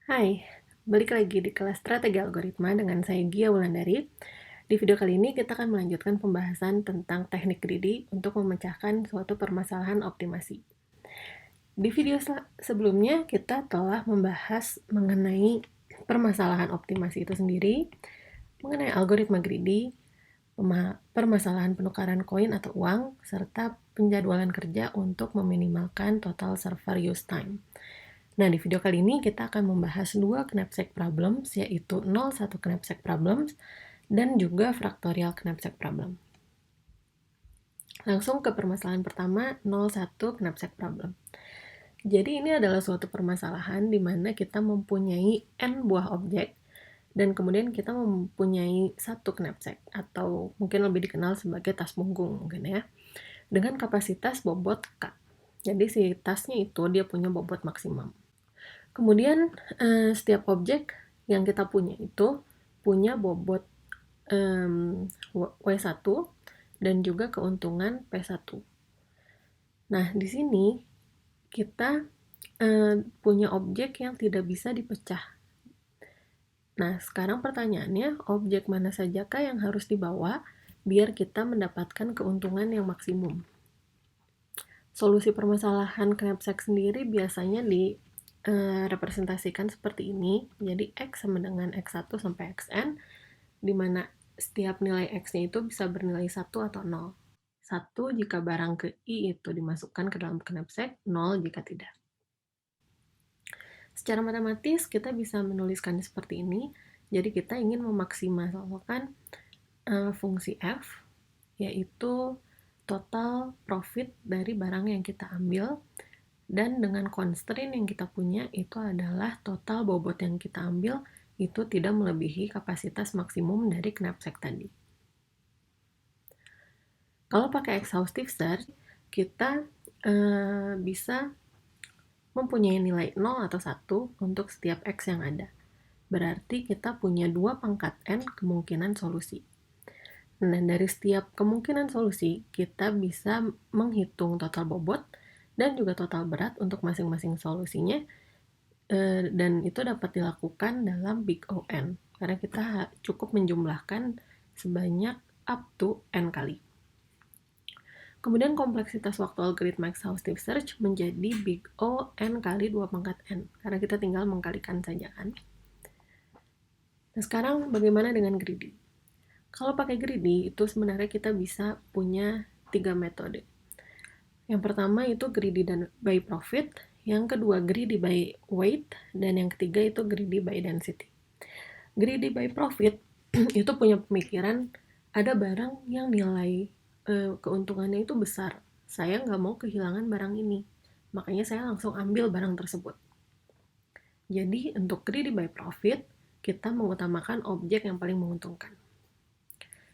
Hai, balik lagi di kelas strategi algoritma dengan saya Gia Wulandari. Di video kali ini kita akan melanjutkan pembahasan tentang teknik greedy untuk memecahkan suatu permasalahan optimasi. Di video sebelumnya kita telah membahas mengenai permasalahan optimasi itu sendiri, mengenai algoritma greedy, permasalahan penukaran koin atau uang, serta penjadwalan kerja untuk meminimalkan total server use time. Nah, di video kali ini kita akan membahas dua knapsack problems, yaitu 01 knapsack problems dan juga factorial knapsack problem. Langsung ke permasalahan pertama, 01 knapsack problem. Jadi ini adalah suatu permasalahan di mana kita mempunyai n buah objek dan kemudian kita mempunyai satu knapsack atau mungkin lebih dikenal sebagai tas punggung mungkin ya, dengan kapasitas bobot K. Jadi si tasnya itu dia punya bobot maksimum. Kemudian setiap objek yang kita punya itu punya bobot W1 dan juga keuntungan P1. Nah, di sini kita punya objek yang tidak bisa dipecah. Nah, sekarang pertanyaannya, objek mana sajakah yang harus dibawa biar kita mendapatkan keuntungan yang maksimum? Solusi permasalahan knapsack sendiri biasanya direpresentasikan seperti ini. Jadi X sama dengan X1 sampai Xn, di mana setiap nilai X-nya itu bisa bernilai 1 atau 0. 1 jika barang ke I itu dimasukkan ke dalam knapsack, 0 jika tidak. Secara matematis kita bisa menuliskan seperti ini. Jadi kita ingin memaksimalkan fungsi F, yaitu total profit dari barang yang kita ambil, dan dengan constraint yang kita punya itu adalah total bobot yang kita ambil itu tidak melebihi kapasitas maksimum dari knapsack tadi. Kalau pakai exhaustive search, kita bisa mempunyai nilai 0 atau 1 untuk setiap X yang ada. Berarti kita punya 2 pangkat N kemungkinan solusi. Dan dari setiap kemungkinan solusi, kita bisa menghitung total bobot dan juga total berat untuk masing-masing solusinya, dan itu dapat dilakukan dalam big O n, karena kita cukup menjumlahkan sebanyak up to n kali. Kemudian kompleksitas waktu algoritma exhaustive search menjadi big O n kali 2 pangkat n, karena kita tinggal mengkalikan saja kan. Nah, sekarang bagaimana dengan greedy? Kalau pakai greedy, itu sebenarnya kita bisa punya 3 metode. Yang pertama itu greedy by profit, yang kedua greedy by weight, dan yang ketiga itu greedy by density. Greedy by profit itu punya pemikiran ada barang yang nilai keuntungannya itu besar. Saya nggak mau kehilangan barang ini, makanya saya langsung ambil barang tersebut. Jadi untuk greedy by profit, kita mengutamakan objek yang paling menguntungkan.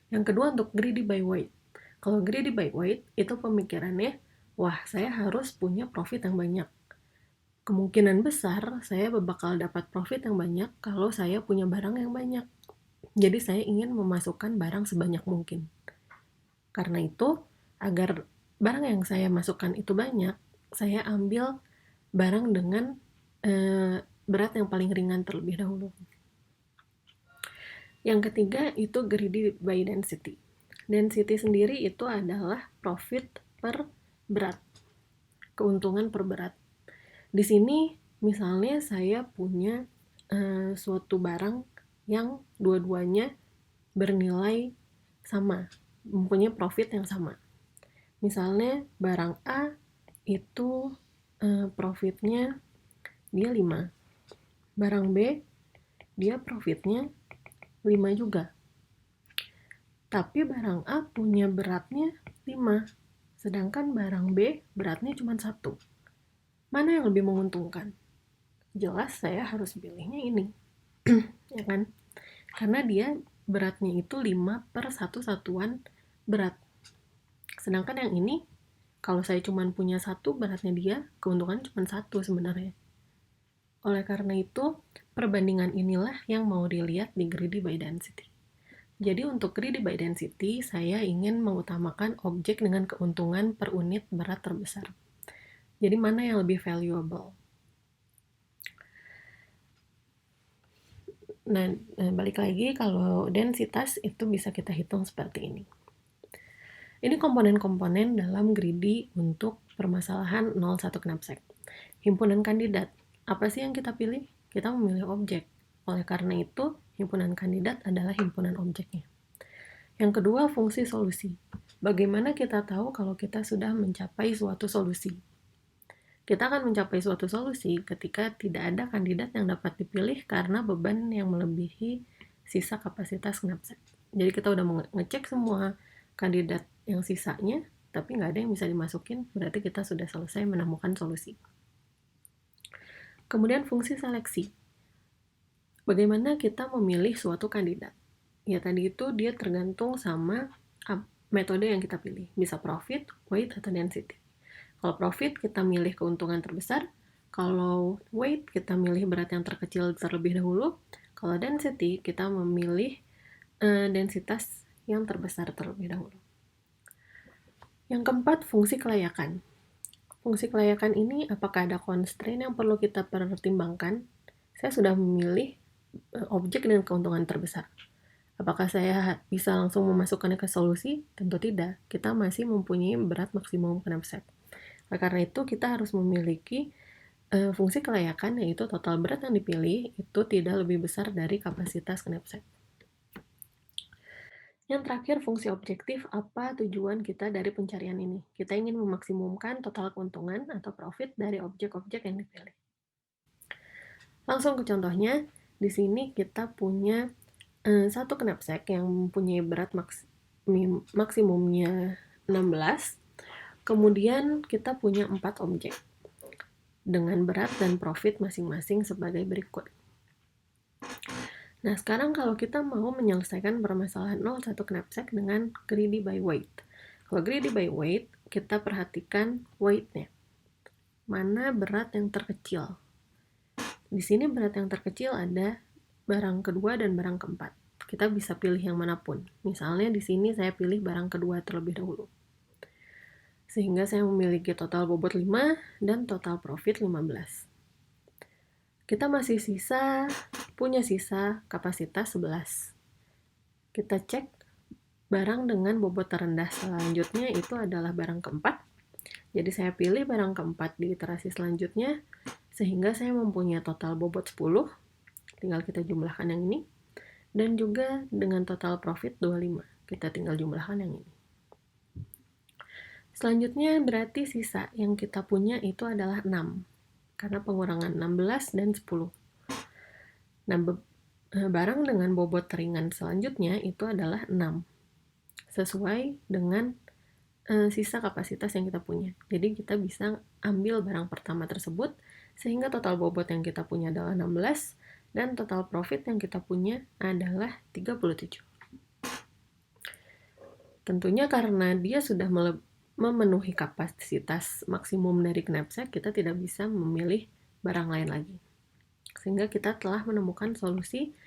Yang kedua untuk greedy by weight. Kalau greedy by weight, itu pemikirannya, wah saya harus punya profit yang banyak. Kemungkinan besar saya bakal dapat profit yang banyak kalau saya punya barang yang banyak. Jadi saya ingin memasukkan barang sebanyak mungkin. Karena itu, agar barang yang saya masukkan itu banyak, saya ambil barang dengan berat yang paling ringan terlebih dahulu. Yang ketiga itu greedy by density. Density sendiri itu adalah profit per berat, keuntungan per berat. Di sini misalnya saya punya suatu barang yang dua-duanya bernilai sama, mempunyai profit yang sama. Misalnya barang A itu profitnya dia 5. Barang B dia profitnya 5 juga. Tapi barang A punya beratnya 5, sedangkan barang B beratnya cuma 1. Mana yang lebih menguntungkan? Jelas saya harus pilihnya ini. Ya kan? Karena dia beratnya itu 5/1 satuan berat. Sedangkan yang ini, kalau saya cuma punya 1, beratnya dia, keuntungan cuma 1 sebenarnya. Oleh karena itu, perbandingan inilah yang mau dilihat di greedy by density. Jadi untuk greedy by density, saya ingin mengutamakan objek dengan keuntungan per unit berat terbesar. Jadi mana yang lebih valuable? Nah, balik lagi kalau densitas itu bisa kita hitung seperti ini. Ini komponen-komponen dalam greedy untuk permasalahan 01 knapsack. Himpunan kandidat. Apa sih yang kita pilih? Kita memilih objek. Oleh karena itu, himpunan kandidat adalah himpunan objeknya. Yang kedua, fungsi solusi. Bagaimana kita tahu kalau kita sudah mencapai suatu solusi? Kita akan mencapai suatu solusi ketika tidak ada kandidat yang dapat dipilih karena beban yang melebihi sisa kapasitas knapsack. Jadi kita udah ngecek semua kandidat yang sisanya, tapi nggak ada yang bisa dimasukin, berarti kita sudah selesai menemukan solusi. Kemudian fungsi seleksi. Bagaimana kita memilih suatu kandidat? Ya tadi itu dia tergantung sama metode yang kita pilih. Bisa profit, weight, atau density. Kalau profit kita milih keuntungan terbesar, kalau weight kita milih berat yang terkecil terlebih dahulu, kalau density kita memilih densitas yang terbesar terlebih dahulu. Yang keempat, fungsi kelayakan. Fungsi kelayakan ini apakah ada constraint yang perlu kita pertimbangkan? Saya sudah memilih objek dengan keuntungan terbesar. Apakah saya bisa langsung memasukkannya ke solusi? Tentu tidak. Kita masih mempunyai berat maksimum knapsack. Oleh karena itu, kita harus memiliki fungsi kelayakan, yaitu total berat yang dipilih itu tidak lebih besar dari kapasitas knapsack. Yang terakhir, fungsi objektif. Apa tujuan kita dari pencarian ini? Kita ingin memaksimumkan total keuntungan atau profit dari objek-objek yang dipilih. Langsung ke contohnya, di sini kita punya satu knapsack yang mempunyai berat maksimumnya 16. Kemudian kita punya 4 objek dengan berat dan profit masing-masing sebagai berikut. Nah, sekarang kalau kita mau menyelesaikan permasalahan 01 knapsack dengan greedy by weight. Kalau greedy by weight, kita perhatikan weight-nya. Mana berat yang terkecil? Di sini berat yang terkecil ada barang kedua dan barang keempat. Kita bisa pilih yang manapun. Misalnya di sini saya pilih barang kedua terlebih dahulu. Sehingga saya memiliki total bobot 5 dan total profit 15. Kita masih punya sisa kapasitas 11. Kita cek barang dengan bobot terendah selanjutnya itu adalah barang keempat. Jadi saya pilih barang keempat di iterasi selanjutnya, sehingga saya mempunyai total bobot 10. Tinggal kita jumlahkan yang ini. Dan juga dengan total profit 25. Kita tinggal jumlahkan yang ini. Selanjutnya berarti sisa yang kita punya itu adalah 6. Karena pengurangan 16 dan 10. Nah, barang dengan bobot ringan selanjutnya itu adalah 6. Sesuai dengan sisa kapasitas yang kita punya. Jadi kita bisa ambil barang pertama tersebut, sehingga total bobot yang kita punya adalah 16, dan total profit yang kita punya adalah 37. Tentunya karena dia sudah memenuhi kapasitas maksimum dari knapsack, kita tidak bisa memilih barang lain lagi. Sehingga kita telah menemukan solusi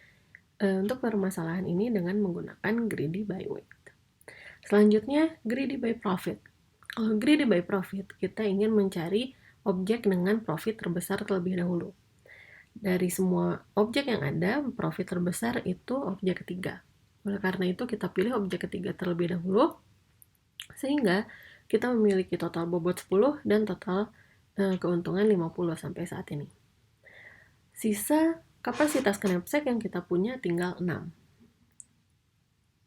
untuk permasalahan ini dengan menggunakan greedy by weight. Selanjutnya, greedy by profit. Kalau greedy by profit, kita ingin mencari objek dengan profit terbesar terlebih dahulu. Dari semua objek yang ada, profit terbesar itu objek ketiga. Oleh karena itu, kita pilih objek ketiga terlebih dahulu, sehingga kita memiliki total bobot 10 dan total keuntungan 50 sampai saat ini. Sisa kapasitas knapsack yang kita punya tinggal 6.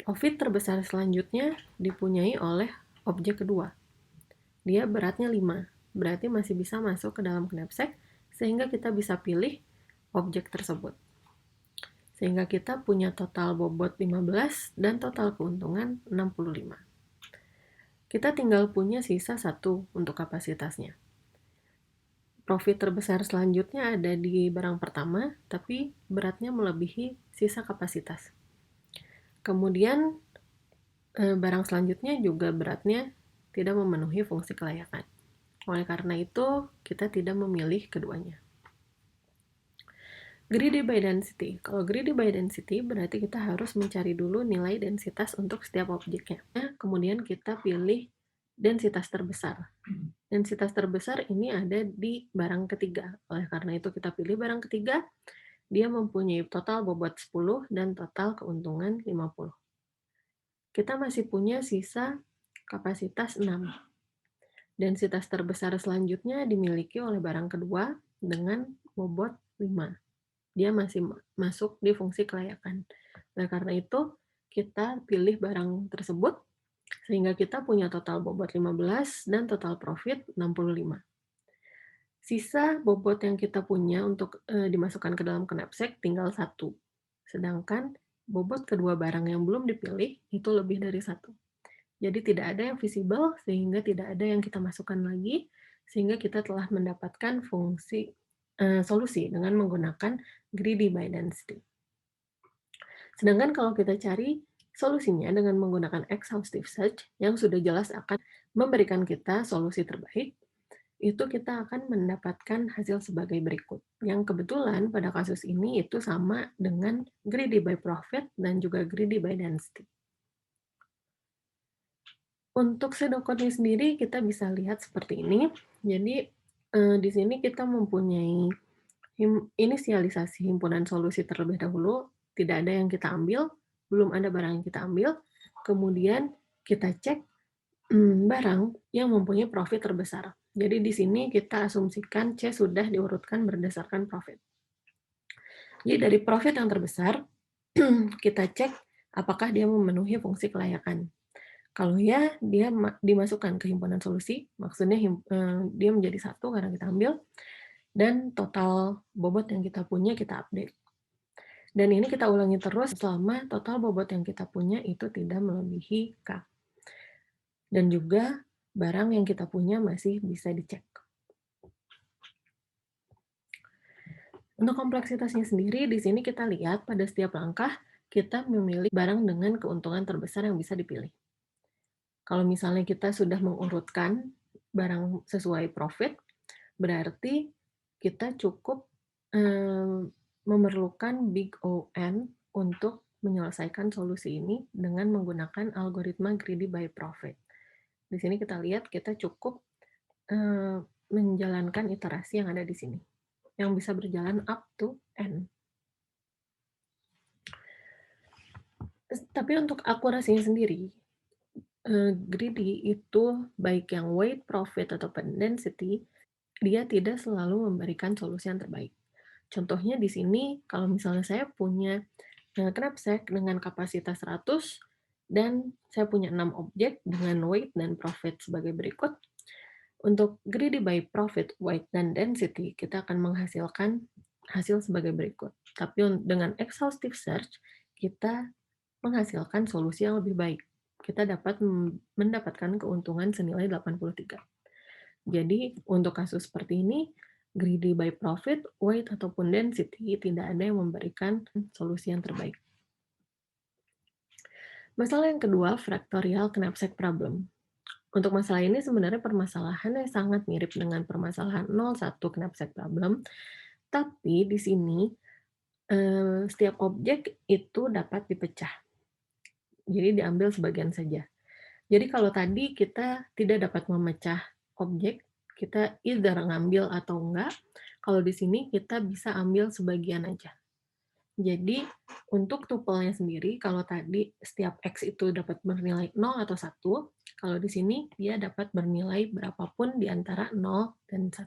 Profit terbesar selanjutnya dipunyai oleh objek kedua. Dia beratnya 5, berarti masih bisa masuk ke dalam knapsack, sehingga kita bisa pilih objek tersebut. Sehingga kita punya total bobot 15 dan total keuntungan 65. Kita tinggal punya sisa 1 untuk kapasitasnya. Profit terbesar selanjutnya ada di barang pertama, tapi beratnya melebihi sisa kapasitas. Kemudian barang selanjutnya juga beratnya tidak memenuhi fungsi kelayakan. Oleh karena itu, kita tidak memilih keduanya. Greedy by density. Kalau greedy by density berarti kita harus mencari dulu nilai densitas untuk setiap objeknya. Kemudian kita pilih densitas terbesar. Densitas terbesar ini ada di barang ketiga. Oleh karena itu kita pilih barang ketiga, dia mempunyai total bobot 10 dan total keuntungan 50. Kita masih punya sisa kapasitas 6. Densitas terbesar selanjutnya dimiliki oleh barang kedua dengan bobot 5. Dia masih masuk di fungsi kelayakan. Nah, karena itu kita pilih barang tersebut sehingga kita punya total bobot 15 dan total profit 65. Sisa bobot yang kita punya untuk dimasukkan ke dalam knapsack tinggal 1. Sedangkan bobot kedua barang yang belum dipilih itu lebih dari 1. Jadi tidak ada yang visible sehingga tidak ada yang kita masukkan lagi, sehingga kita telah mendapatkan fungsi solusi dengan menggunakan greedy by density. Sedangkan kalau kita cari solusinya dengan menggunakan exhaustive search yang sudah jelas akan memberikan kita solusi terbaik, itu kita akan mendapatkan hasil sebagai berikut. Yang kebetulan pada kasus ini itu sama dengan greedy by profit dan juga greedy by density. Untuk pseudocode-nya sendiri kita bisa lihat seperti ini. Jadi di sini kita mempunyai inisialisasi himpunan solusi terlebih dahulu, tidak ada yang kita ambil, belum ada barang yang kita ambil, kemudian kita cek barang yang mempunyai profit terbesar. Jadi di sini kita asumsikan C sudah diurutkan berdasarkan profit. Jadi dari profit yang terbesar, kita cek apakah dia memenuhi fungsi kelayakan. Kalau ya, dia dimasukkan ke himpunan solusi, maksudnya dia menjadi 1 karena kita ambil, dan total bobot yang kita punya kita update. Dan ini kita ulangi terus selama total bobot yang kita punya itu tidak melebihi K. Dan juga barang yang kita punya masih bisa dicek. Untuk kompleksitasnya sendiri, di sini kita lihat pada setiap langkah, kita memilih barang dengan keuntungan terbesar yang bisa dipilih. Kalau misalnya kita sudah mengurutkan barang sesuai profit, berarti kita cukup memerlukan big O(N) untuk menyelesaikan solusi ini dengan menggunakan algoritma greedy by profit. Di sini kita lihat kita cukup menjalankan iterasi yang ada di sini, yang bisa berjalan up to N. Tapi untuk akurasinya sendiri, greedy itu baik yang weight, profit, ataupun density, dia tidak selalu memberikan solusi yang terbaik. Contohnya di sini, kalau misalnya saya punya knapsack dengan kapasitas 100 dan saya punya 6 objek dengan weight dan profit sebagai berikut. Untuk greedy by profit, weight, dan density, kita akan menghasilkan hasil sebagai berikut. Tapi dengan exhaustive search, kita menghasilkan solusi yang lebih baik. Kita dapat mendapatkan keuntungan senilai 83. Jadi, untuk kasus seperti ini, greedy by profit, weight, ataupun density tidak ada yang memberikan solusi yang terbaik. Masalah yang kedua, factorial knapsack problem. Untuk masalah ini sebenarnya permasalahannya sangat mirip dengan permasalahan 01 knapsack problem, tapi di sini setiap objek itu dapat dipecah. Jadi diambil sebagian saja. Jadi kalau tadi kita tidak dapat memecah objek, kita either ngambil atau enggak. Kalau di sini kita bisa ambil sebagian aja. Jadi untuk tupelnya sendiri, kalau tadi setiap X itu dapat bernilai 0 atau 1, kalau di sini dia dapat bernilai berapapun di antara 0 dan 1.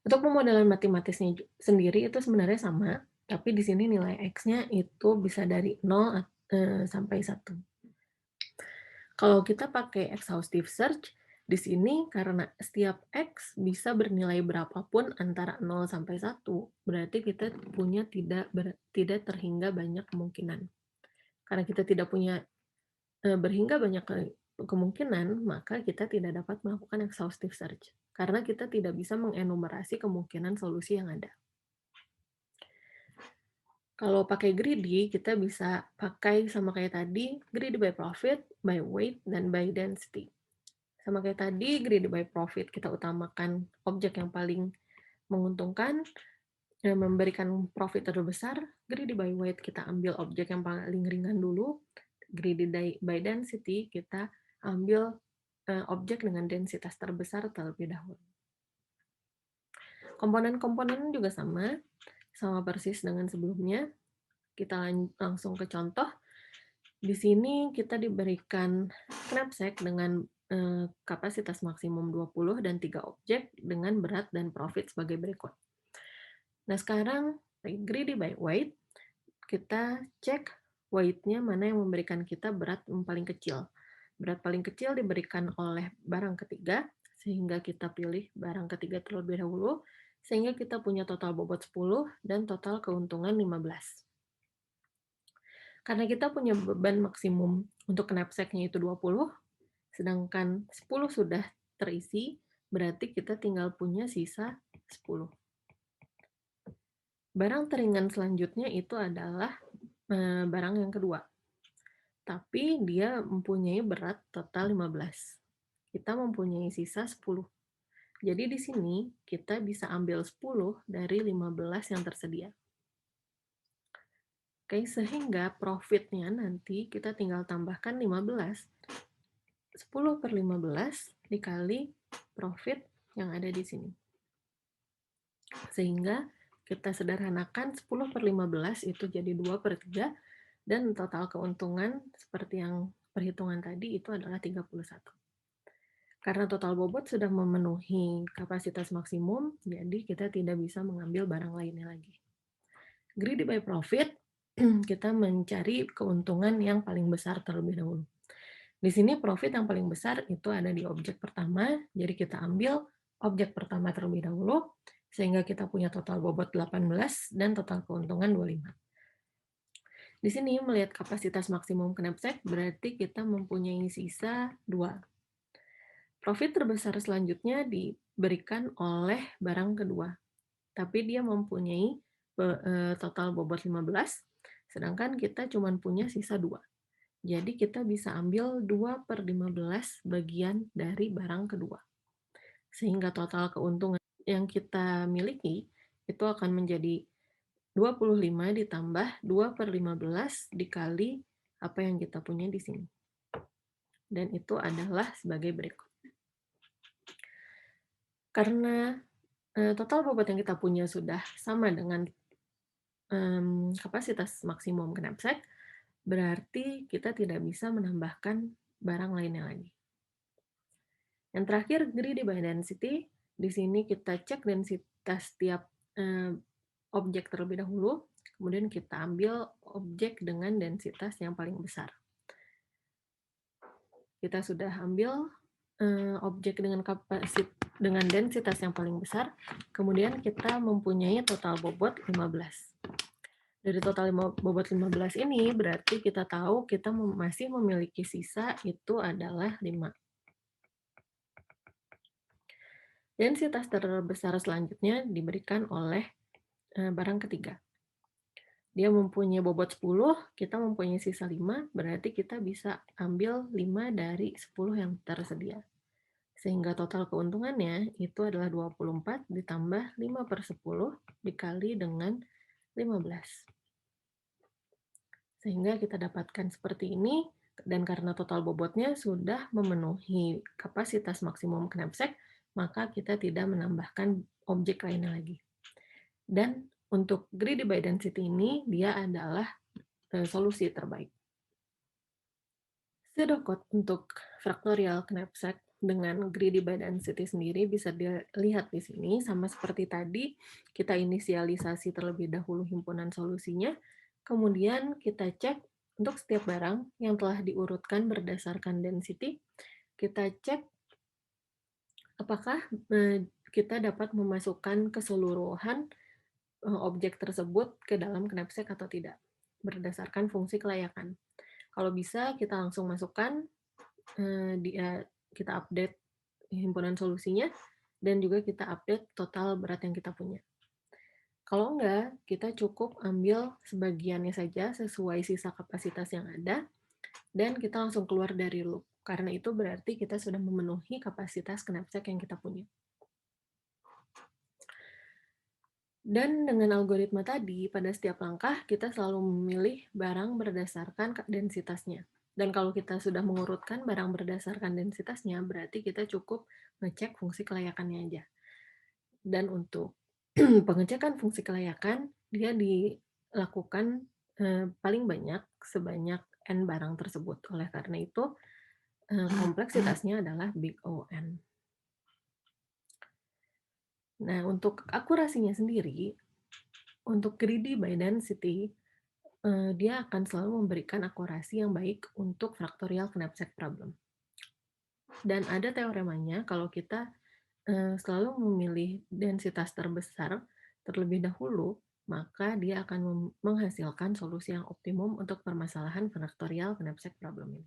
Untuk pemodelan matematisnya sendiri itu sebenarnya sama, tapi di sini nilai X-nya itu bisa dari 0 sampai 1. Kalau kita pakai exhaustive search, di sini karena setiap X bisa bernilai berapapun antara 0 sampai 1, berarti kita punya tidak terhingga banyak kemungkinan. Karena kita tidak punya berhingga banyak kemungkinan, maka kita tidak dapat melakukan exhaustive search. Karena kita tidak bisa mengenumerasi kemungkinan solusi yang ada. Kalau pakai greedy, kita bisa pakai sama kayak tadi, greedy by profit, by weight, dan by density. Sama kayak tadi, greedy by profit, kita utamakan objek yang paling menguntungkan, memberikan profit terbesar. Greedy by weight, kita ambil objek yang paling ringan dulu. Greedy by density, kita ambil objek dengan densitas terbesar terlebih dahulu. Komponen-komponen juga sama persis dengan sebelumnya. Kita langsung ke contoh. Di sini kita diberikan knapsack dengan kapasitas maksimum 20 dan 3 objek dengan berat dan profit sebagai berikut. Nah, sekarang greedy by weight, kita cek weight-nya mana yang memberikan kita berat yang paling kecil. Berat paling kecil diberikan oleh barang ketiga, sehingga kita pilih barang ketiga terlebih dahulu, sehingga kita punya total bobot 10 dan total keuntungan 15. Karena kita punya beban maksimum untuk knapsack-nya itu 20, sedangkan 10 sudah terisi, berarti kita tinggal punya sisa 10. Barang teringan selanjutnya itu adalah barang yang kedua. Tapi dia mempunyai berat total 15. Kita mempunyai sisa 10. Jadi di sini kita bisa ambil 10 dari 15 yang tersedia. Oke, sehingga profitnya nanti kita tinggal tambahkan 15. 10 per 15 dikali profit yang ada di sini. Sehingga kita sederhanakan 10 per 15 itu jadi 2 per 3, dan total keuntungan seperti yang perhitungan tadi itu adalah 31. Karena total bobot sudah memenuhi kapasitas maksimum, jadi kita tidak bisa mengambil barang lainnya lagi. Greedy by profit, kita mencari keuntungan yang paling besar terlebih dahulu. Di sini profit yang paling besar itu ada di objek pertama, jadi kita ambil objek pertama terlebih dahulu, sehingga kita punya total bobot 18 dan total keuntungan 25. Di sini melihat kapasitas maksimum knapsack, berarti kita mempunyai sisa 2. Profit terbesar selanjutnya diberikan oleh barang kedua, tapi dia mempunyai total bobot 15, sedangkan kita cuma punya sisa 2. Jadi kita bisa ambil 2 per 15 bagian dari barang kedua. Sehingga total keuntungan yang kita miliki itu akan menjadi 25 ditambah 2 per 15 dikali apa yang kita punya di sini. Dan itu adalah sebagai berikut. Karena total bobot yang kita punya sudah sama dengan kapasitas maksimum knapsack, berarti kita tidak bisa menambahkan barang lainnya lagi. Yang terakhir, greedy by density. Di sini kita cek densitas tiap objek terlebih dahulu, kemudian kita ambil objek dengan densitas yang paling besar. Kita sudah ambil objek dengan densitas yang paling besar, kemudian kita mempunyai total bobot 15. Dari total bobot 15 ini, berarti kita tahu kita masih memiliki sisa itu adalah 5. Densitas terbesar selanjutnya diberikan oleh barang ketiga. Dia mempunyai bobot 10, kita mempunyai sisa 5, berarti kita bisa ambil 5 dari 10 yang tersedia. Sehingga total keuntungannya itu adalah 24 ditambah 5 per 10 dikali dengan 15. Sehingga kita dapatkan seperti ini, dan karena total bobotnya sudah memenuhi kapasitas maksimum knapsack, maka kita tidak menambahkan objek lainnya lagi. Dan untuk greedy by density ini, dia adalah solusi terbaik. Pseudocode untuk factorial knapsack dengan greedy by density sendiri bisa dilihat di sini, sama seperti tadi, kita inisialisasi terlebih dahulu himpunan solusinya, kemudian kita cek untuk setiap barang yang telah diurutkan berdasarkan density, kita cek apakah kita dapat memasukkan keseluruhan objek tersebut ke dalam knapsack atau tidak, berdasarkan fungsi kelayakan. Kalau bisa, kita langsung masukkan, kita update himpunan solusinya, dan juga kita update total berat yang kita punya. Kalau enggak, kita cukup ambil sebagiannya saja sesuai sisa kapasitas yang ada, dan kita langsung keluar dari loop. Karena itu berarti kita sudah memenuhi kapasitas knapsack yang kita punya. Dan dengan algoritma tadi, pada setiap langkah kita selalu memilih barang berdasarkan densitasnya. Dan kalau kita sudah mengurutkan barang berdasarkan densitasnya, berarti kita cukup ngecek fungsi kelayakannya aja. Dan untuk Pengecekan fungsi kelayakan dia dilakukan paling banyak sebanyak n barang tersebut. Oleh karena itu, kompleksitasnya adalah big O(n). Nah, untuk akurasinya sendiri, untuk greedy by density, dia akan selalu memberikan akurasi yang baik untuk factorial knapsack problem. Dan ada teoremanya kalau kita selalu memilih densitas terbesar terlebih dahulu, maka dia akan menghasilkan solusi yang optimum untuk permasalahan factorial knapsack problem ini.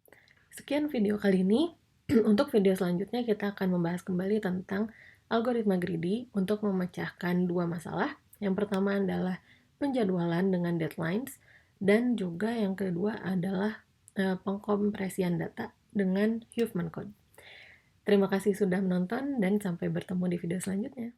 Sekian video kali ini. Untuk video selanjutnya kita akan membahas kembali tentang algoritma greedy untuk memecahkan dua masalah. Yang pertama adalah penjadwalan dengan deadlines, dan juga yang kedua adalah pengkompresian data dengan Huffman code. Terima kasih sudah menonton dan sampai bertemu di video selanjutnya.